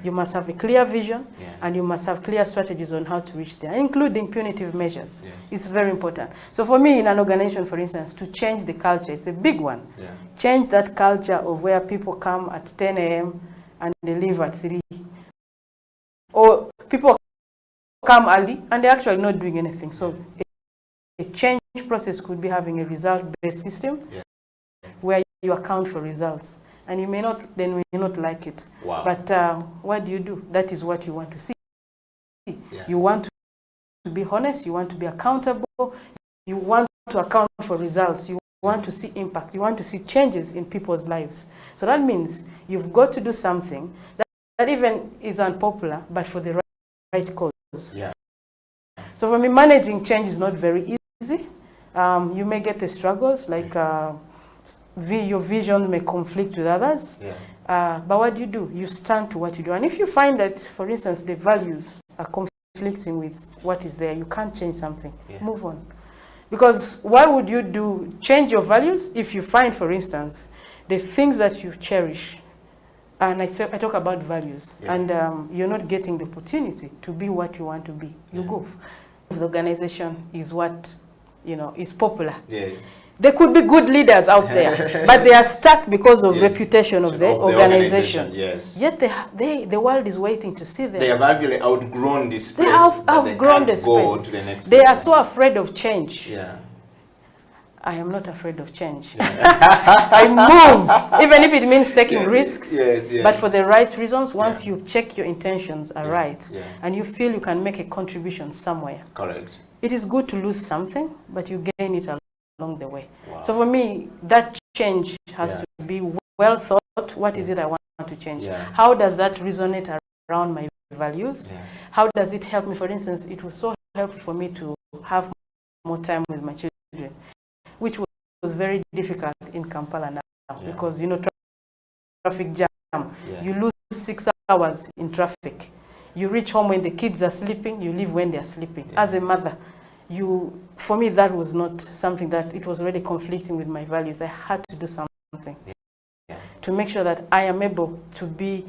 You must have a clear vision, and you must have clear strategies on how to reach there, including punitive measures. It's very important. So for me, in an organization, for instance, to change the culture, it's a big one. Change that culture of where people come at 10 a.m. and they leave at 3. Or people come early and they're actually not doing anything. So a change process could be having a result-based system where you account for results. And you may not like it. But what do? That is what you want to see. You want to be honest, you want to be accountable, you want to account for results, you want to see impact, you want to see changes in people's lives. So that means you've got to do something that even is unpopular, but for the right cause. So for me, managing change is not very easy. You may get the struggles, like your vision may conflict with others. But what do? You stand to what you do. And if you find that, for instance, the values are conflicting with what is there, you can't change something. Move on. Because why would you change your values if you find, for instance, the things that you cherish, and I talk about values, and you're not getting the opportunity to be what you want to be. You go. The organization is what, is popular. There could be good leaders out there, but they are stuck because of reputation of the organization. Yet the world is waiting to see them. They have actually outgrown this space. They have outgrown the space. They are so afraid of change. I am not afraid of change. I move, even if it means taking risks, but for the right reasons. Once you check your intentions are right, and you feel you can make a contribution somewhere. Correct. It is good to lose something, but you gain it along the way. So for me, that change has to be well thought. What is it I want to change? How does that resonate around my values? How does it help me? For instance, it was so helpful for me to have more time with my children, which was very difficult in Kampala now, because traffic jam. You lose 6 hours in traffic. You reach home when the kids are sleeping, you leave when they are sleeping. As a mother, for me, that was not something that, it was already conflicting with my values. I had to do something to make sure that I am able to be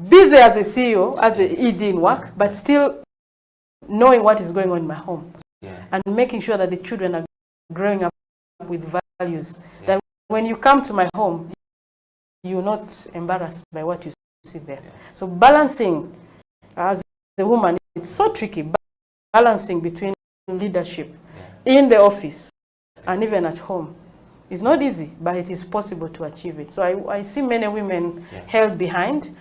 busy as a CEO, as an ED in work, but still knowing what is going on in my home, and making sure that the children are growing up with values, that when you come to my home, you're not embarrassed by what you see there. So balancing, as a woman, it's so tricky, balancing between leadership in the office and even at home is not easy, but it is possible to achieve it. So I see many women held behind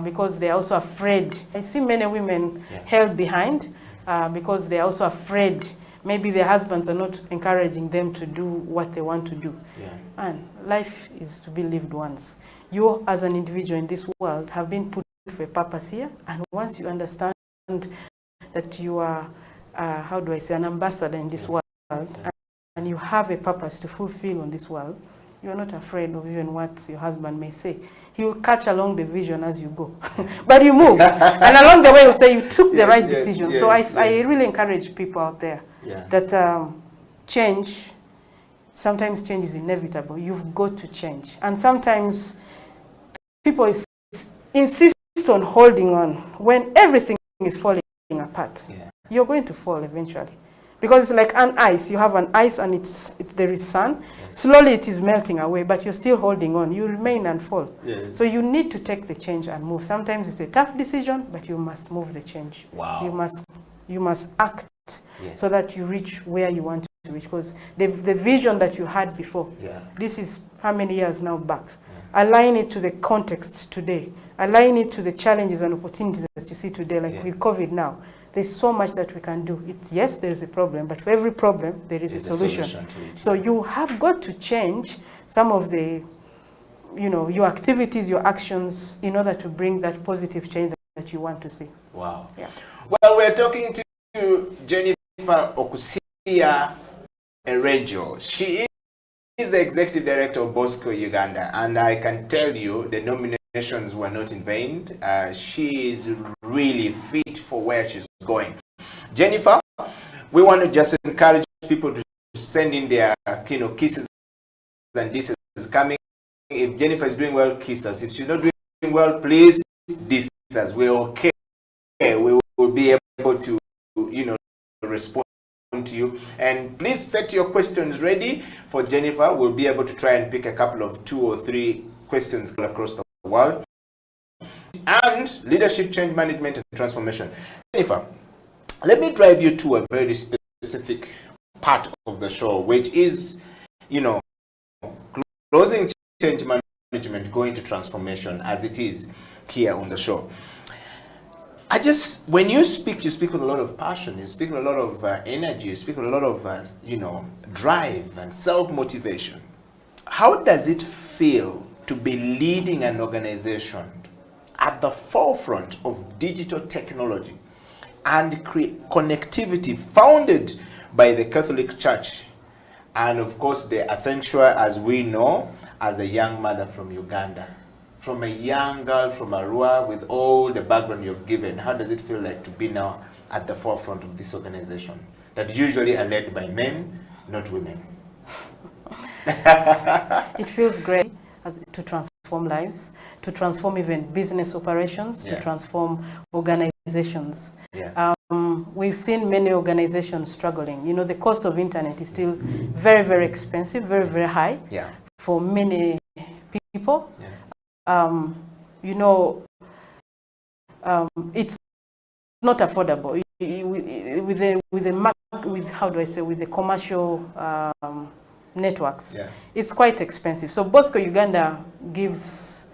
because they're also afraid. I see many women held behind because they're also afraid. Maybe their husbands are not encouraging them to do what they want to do. And life is to be lived once. You, as an individual in this world, have been put for a purpose here. And once you understand that you are, an ambassador in this world, and you have a purpose to fulfill on this world, you are not afraid of even what your husband may say. He will catch along the vision as you go. But you move. And along the way, he'll say you took the right decision. So I really encourage people out there that sometimes change is inevitable. You've got to change. And sometimes people insist on holding on when everything is falling apart. You're going to fall eventually. Because it's like an ice. You have an ice and there is sun. Slowly it is melting away, but you're still holding on. You remain and fall. So you need to take the change and move. Sometimes it's a tough decision, but you must move the change. You must act so that you reach where you want to reach. Because the vision that you had before, this is how many years now back. Align it to the context today. Align it to the challenges and opportunities that you see today, like with COVID now. There's so much that we can do. Yes, there's a problem, but for every problem, there is a solution. So you have got to change some of the, your activities, your actions, in order to bring that positive change that you want to see. Well, we're talking to Jennifer Okusia Erejo. She is the executive director of Bosco Uganda, and I can tell you the nominations were not in vain. She is really fit for where she's going. Jennifer, we want to just encourage people to send in their kisses, and this is coming. If Jennifer is doing well, kiss us. If she's not doing well, please diss we're okay. We will be able to, respond to you. And please set your questions ready for Jennifer. We'll be able to try and pick a couple of 2 or 3 questions across the world. And leadership, change management, and transformation. Jennifer, let me drive you to a very specific part of the show, which is, closing change management, going to transformation, as it is here on the show. When you speak with a lot of passion, you speak with a lot of energy, you speak with a lot of, drive and self-motivation. How does it feel to be leading an organization at the forefront of digital technology and connectivity founded by the Catholic Church, and of course the essential, as we know, as a young mother from Uganda, from a young girl from Arua, with all the background you've given? How does it feel like to be now at the forefront of this organization that usually are led by men, not women? It feels great to transform lives, to transform even business operations, to transform organizations. We've seen many organizations struggling. The cost of internet is still very, very expensive, very, very high for many people. It's not affordable with the commercial networks. It's quite expensive. So Bosco Uganda gives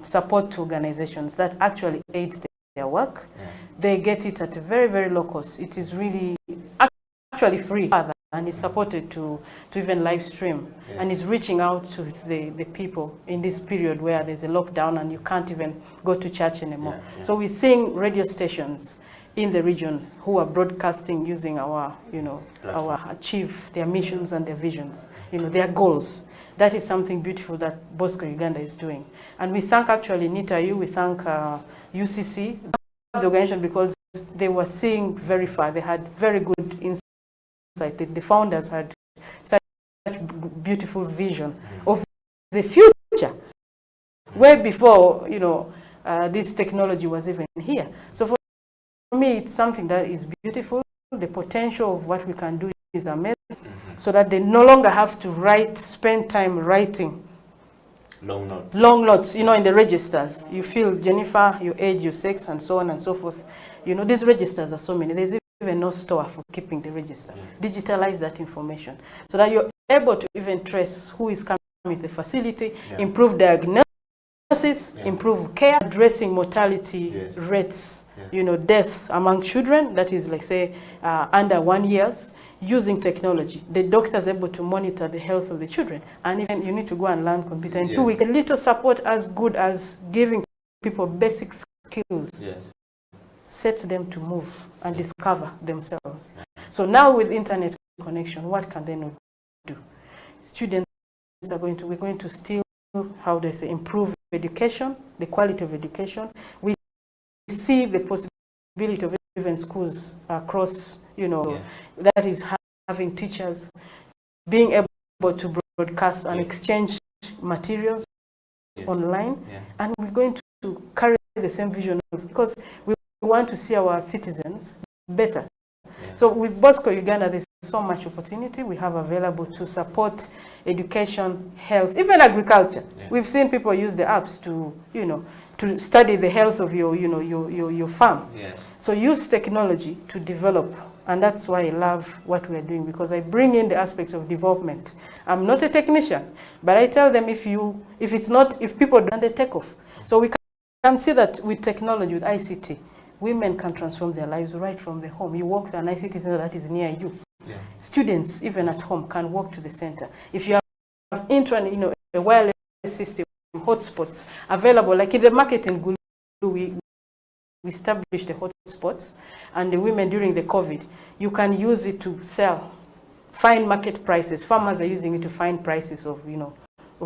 support to organizations that actually aids their work. They get it at a very, very low cost. It is really actually free, and it's supported to even live stream, and it's reaching out to the people in this period where there's a lockdown and you can't even go to church anymore. So we're seeing radio stations in the region who are broadcasting using our achieve their missions and their visions, their goals. That is something beautiful that Bosco Uganda is doing. And we thank actually NITAU, we thank UCC, the organization, because they were seeing very far. They had very good insight. The founders had such beautiful vision of the future, way before, this technology was even here. So for me, it's something that is beautiful. The potential of what we can do is amazing, so that they no longer have to spend time writing long notes, in the registers. You feel, Jennifer, your age, your sex, and so on and so forth. These registers are so many. There's even no store for keeping the register. Digitalize that information so that you're able to even trace who is coming with the facility, improve diagnosis, improve care, addressing mortality rates, death among children, that is like say under 1 year, using technology. The doctor's able to monitor the health of the children, and even you need to go and learn computer in 2 weeks. A little support as good as giving people basic skills sets them to move and discover themselves. So now with internet connection, what can they not do? Students we're going to still, improve education, the quality of education. We see the possibility of even schools across, that is having teachers being able to broadcast and exchange materials online. And we're going to carry the same vision, because we want to see our citizens better. So with Bosco Uganda, there's so much opportunity we have available to support education, health, even agriculture. We've seen people use the apps to study the health of your farm. So use technology to develop, and that's why I love what we're doing, because I bring in the aspect of development. I'm not a technician, but I tell them if people don't, they take off. So we can see that with technology, with ICT, women can transform their lives right from the home. You walk to an ICT center that is near you. Students, even at home, can walk to the center. If you have internet, a wireless system, hotspots available, like in the market in Gulu, we established the hotspots, and the women during the COVID, you can use it to sell, find market prices. Farmers are using it to find prices of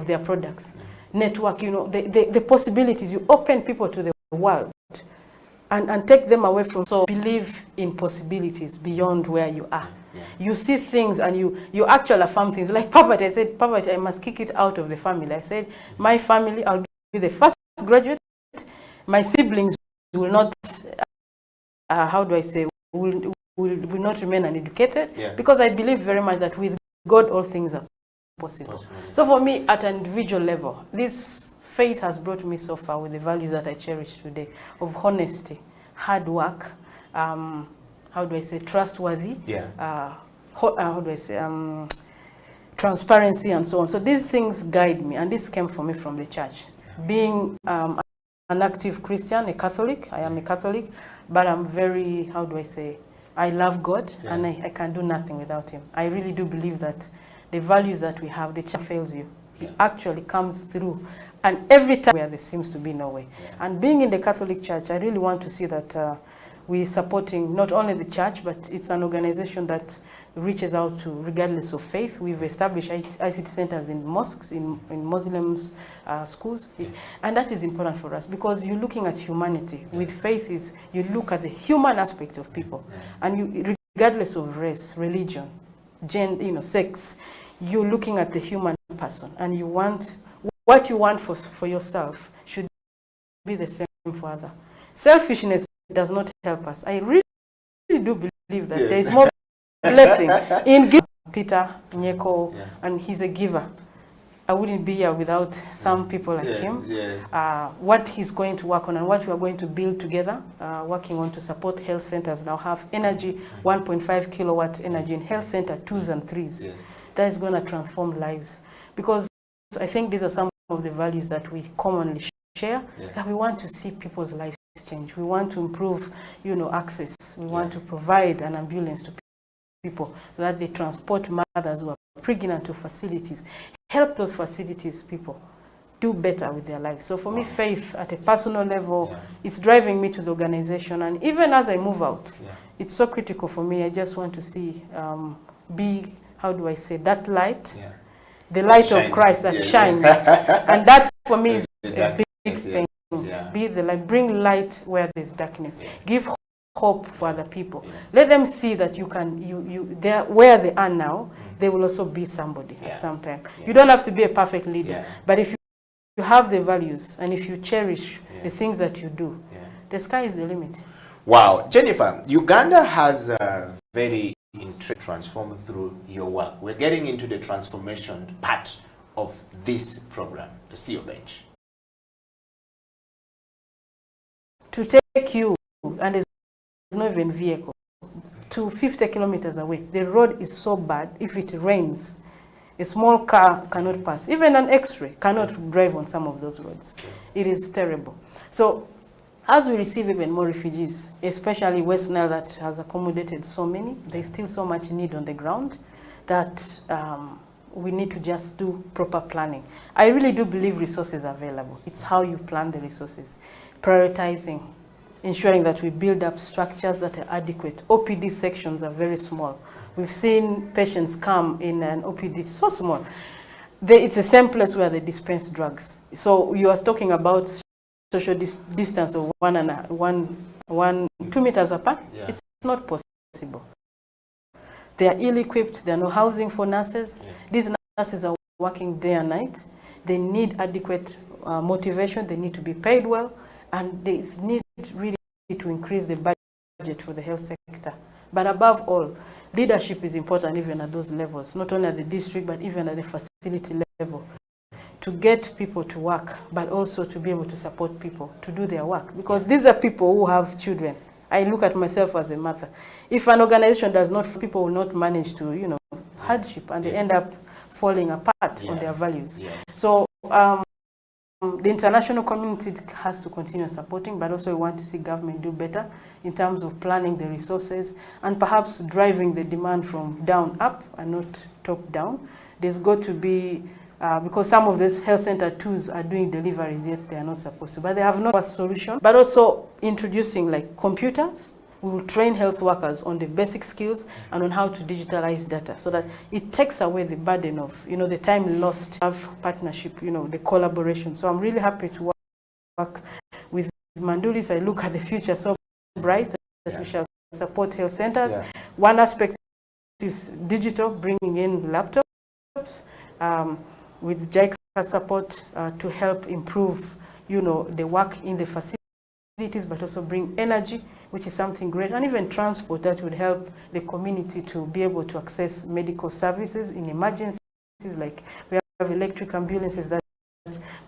their products. Network, the possibilities. You open people to the world and take them away from, so believe in possibilities beyond where you are. You see things and you actually affirm things like poverty. I said, poverty, I must kick it out of the family. I said, my family, I'll be the first graduate. My siblings will not, how do I say, will not remain uneducated, because I believe very much that with God all things are possible. So for me, at an individual level, this faith has brought me so far with the values that I cherish today of honesty, hard work, how do I say, trustworthy, how do I say, transparency and so on. So these things guide me, and this came for me from the church. Being an active Christian, a Catholic, I am a Catholic, but I'm very, how do I say, I love God, and I can do nothing without him. I really do believe that the values that we have, the church fails you. He actually comes through, and every time where there seems to be no way. And being in the Catholic Church, I really want to see that we're supporting not only the church, but it's an organization that reaches out to regardless of faith. We've established ICT centers in mosques, in Muslims schools, and that is important for us because you're looking at humanity. With faith is you look at the human aspect of people, and you, regardless of race, religion, gender, sex, you're looking at the human person, and you want what you want for yourself should be the same for others. Selfishness does not help us. I really do believe that there is more blessing in giving. Peter Nyeko, and he's a giver. I wouldn't be here without some people like him. What he's going to work on and what we are going to build together, working on to support health centers now have energy, 1.5 kilowatt energy in health center 2s and 3s. That is going to transform lives, because I think these are some of the values that we commonly share, that we want to see people's lives change. We want to improve, access. We want to provide an ambulance to people so that they transport mothers who are pregnant to facilities, help those facilities people do better with their lives. So for me, faith at a personal level, it's driving me to the organization, and even as I move out, it's so critical for me. I just want to see, how do I say, that light, the light of Christ that shines, and that for me is a big thing. Be the light, bring light where there's darkness. Give hope for other people. Let them see that you can, they're where they are now, they will also be somebody at some time. You don't have to be a perfect leader, but if you have the values and if you cherish the things that you do, the sky is the limit. Wow. Jennifer, Uganda has a very interesting transformed through your work. We're getting into the transformation part of this program, the CEO Bench. To take you, and there's not even vehicle, to 50 kilometers away. The road is so bad, if it rains, a small car cannot pass. Even an X-ray cannot drive on some of those roads. It is terrible. So as we receive even more refugees, especially West Nile that has accommodated so many, there's still so much need on the ground that we need to just do proper planning. I really do believe resources are available. It's how you plan the resources. Prioritizing, ensuring that we build up structures that are adequate. OPD sections are very small. We've seen patients come in an OPD so small. It's the same place where they dispense drugs. So you are talking about social distance of 2 meters apart. It's not possible. They are ill-equipped. There are no housing for nurses. These nurses are working day and night. They need adequate motivation. They need to be paid well. And there is need really to increase the budget for the health sector. But above all, leadership is important even at those levels, not only at the district, but even at the facility level, to get people to work, but also to be able to support people to do their work. Because these are people who have children. I look at myself as a mother. If an organization does not, people will not manage to, hardship, and they end up falling apart on their values. So, the international community has to continue supporting, but also we want to see government do better in terms of planning the resources and perhaps driving the demand from down up and not top down. There's got to be, because some of these health center tools are doing deliveries yet they are not supposed to, but they have not a solution. But also introducing like computers. We will train health workers on the basic skills and on how to digitalize data so that it takes away the burden of, the time lost, have partnership, the collaboration. So I'm really happy to work with Mandulis. I look at the future so bright that we shall support health centers. One aspect is digital, bringing in laptops with JICA support to help improve, the work in the facility. but also bring energy, which is something great, and even transport that would help the community to be able to access medical services in emergencies. Like we have electric ambulances that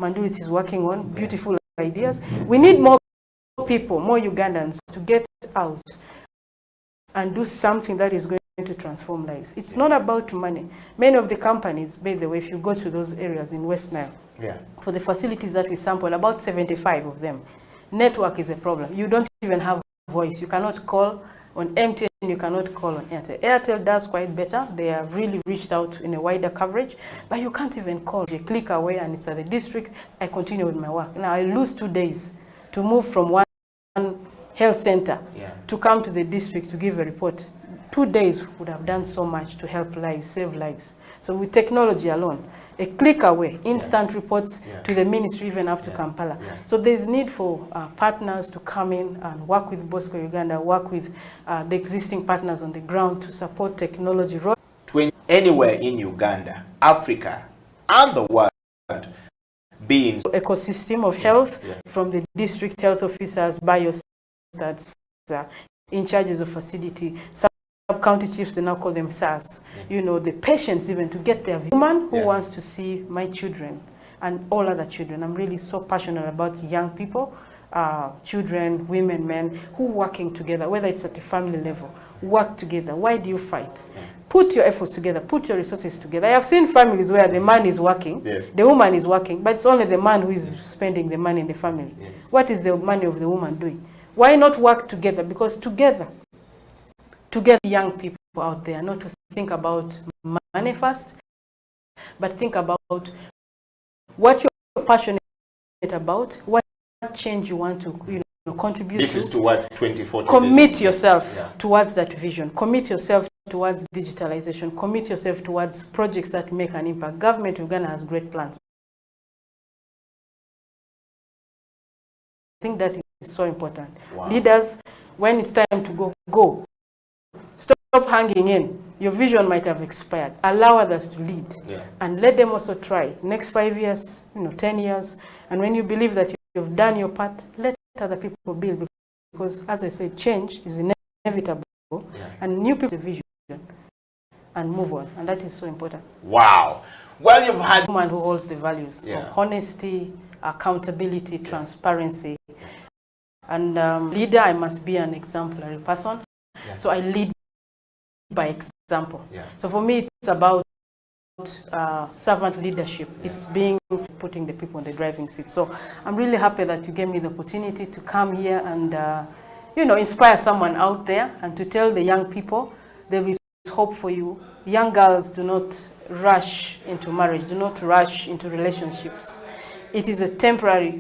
Mandulis is working on, beautiful ideas. We need more people, more Ugandans to get out and do something that is going to transform lives. It's not about money. Many of the companies, by the way, if you go to those areas in West Nile, for the facilities that we sample, about 75 of them, network is a problem. You don't even have voice. You cannot call on MTN, you cannot call on Airtel. Airtel does quite better. They have really reached out in a wider coverage, but you can't even call. You click away and it's at the district. I continue with my work. Now I lose 2 days to move from one health center to come to the district to give a report. 2 days would have done so much to help lives, save lives. So with technology alone, a click away, instant reports to the ministry, even up to Kampala. So there's need for partners to come in and work with Bosco Uganda, work with the existing partners on the ground to support technology. Anywhere in Uganda, Africa, and the world, being ecosystem of health from the district health officers, biostats, in charges of facility, sub-county chiefs, they now call them SARS. You know, the patients even to get their woman who wants to see my children and all other children. I'm really so passionate about young people, children, women, men, who working together, whether it's at the family level, work together. Why do you fight? Put your efforts together, put your resources together. I have seen families where the man is working, the woman is working, but it's only the man who is spending the money in the family. What is the money of the woman doing? Why not work together? Because together young people out there, not to think about money first, but think about what you're passionate about, what change you want to contribute This is to what 2040. Commit yourself towards that vision. Commit yourself towards digitalization. Commit yourself towards projects that make an impact. Government Uganda has great plans. I think that is so important. Leaders, when it's time to go, go. Stop hanging in. Your vision might have expired. Allow others to lead, and let them also try. Next 5 years, 10 years, and when you believe that you've done your part, let other people build. Because, as I said, change is inevitable, and new people have a vision and move on, and that is so important. Wow. Well, you've had a woman who holds the values of honesty, accountability, transparency, and leader. I must be an exemplary person. So I lead by example. So for me, it's about servant leadership. It's putting the people in the driving seat. So I'm really happy that you gave me the opportunity to come here and inspire someone out there, and to tell the young people there is hope for you. Young girls, do not rush into marriage. Do not rush into relationships. It is a temporary